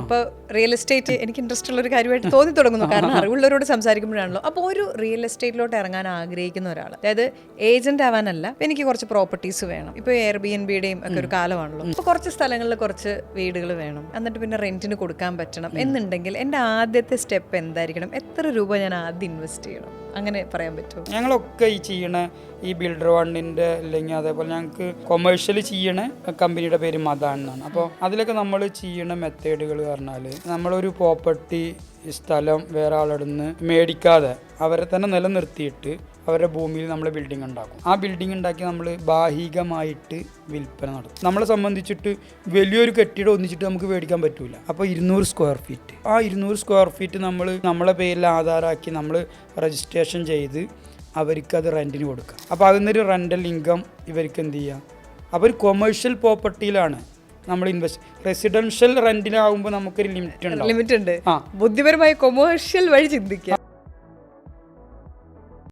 അപ്പോൾ real estate എനിക്ക് interest ഉള്ള ഒരു കാര്യമായിട്ട് തോന്നി തുടങ്ങുന്നു. കാരണം അറിവുള്ളവരോട് സംസാരിക്കുമ്പോഴാണല്ലോ. അപ്പോൾ ഒരു റിയൽ എസ്റ്റേറ്റിലോട്ട് ഇറങ്ങാൻ ആഗ്രഹിക്കുന്ന ഒരാൾ, അതായത് ഏജന്റ് ആവാനല്ല, എനിക്ക് കുറച്ച് പ്രോപ്പർട്ടീസ് വേണം. ഇപ്പോൾ എയർബിഎൻബിയുടെയും ഒക്കെ ഒരു കാലമാണല്ലോ. അപ്പോൾ കുറച്ച് സ്ഥലങ്ങളിൽ കുറച്ച് വീടുകൾ വേണം, എന്നിട്ട് പിന്നെ റെന്റിന് കൊടുക്കാൻ പറ്റണം എന്നുണ്ടെങ്കിൽ എൻ്റെ ആദ്യത്തെ സ്റ്റെപ്പ് എന്തായിരിക്കണം? എത്ര രൂപ ഞാൻ ആദ്യം ഇൻവെസ്റ്റ് ചെയ്യണം? അങ്ങനെ പറയാൻ പറ്റുമോ? ഞങ്ങളൊക്കെ ഈ ചെയ്യണ ഈ ബിൽഡർ വണ്ണിൻ്റെ അല്ലെങ്കിൽ അതേപോലെ ഞങ്ങൾക്ക് കൊമേഴ്ഷ്യൽ ചെയ്യണ കമ്പനിയുടെ പേര് മദാൻ എന്നാണ്. അപ്പോൾ അതിലൊക്കെ നമ്മൾ ചെയ്യണ മെത്തേഡുകൾ പറഞ്ഞാൽ, നമ്മളൊരു പ്രോപ്പർട്ടി സ്ഥലം വേറെ ആളുടെ നിന്ന് മേടിക്കാതെ അവരെ തന്നെ നിലനിർത്തിയിട്ട് അവരുടെ ഭൂമിയിൽ നമ്മൾ ബിൽഡിംഗ് ഉണ്ടാക്കും. ആ ബിൽഡിംഗ് ഉണ്ടാക്കി നമ്മൾ ഭാഗികമായിട്ട് വിൽപ്പന നടത്തും. നമ്മളെ സംബന്ധിച്ചിട്ട് വലിയൊരു കെട്ടിടം ഒന്നിച്ചിട്ട് നമുക്ക് മേടിക്കാൻ പറ്റൂല. അപ്പോൾ 200 സ്ക്വയർ ഫീറ്റ്, ആ 200 സ്ക്വയർ ഫീറ്റ് നമ്മൾ നമ്മളെ പേരിൽ ആധാരമാക്കി നമ്മൾ രജിസ്ട്രേഷൻ ചെയ്ത് അവർക്കത് റെൻറ്റിന് കൊടുക്കുക. അപ്പോൾ അതിനൊരു റെൻ്റൽ ഇൻകം ഇവർക്ക് എന്ത് ചെയ്യുക? അപ്പോൾ ഒരു കൊമേഴ്ഷ്യൽ പ്രോപ്പർട്ടിയിലാണ് നമ്മൾ ഇൻവെസ്റ്റ്. റെസിഡൻഷ്യൽ റെന്റിലാകുമ്പോൾ നമുക്കൊരു ലിമിറ്റ് ഉണ്ട്. ബുദ്ധിപരമായി കൊമേഴ്ഷ്യൽ വഴി ചിന്തിക്കുക.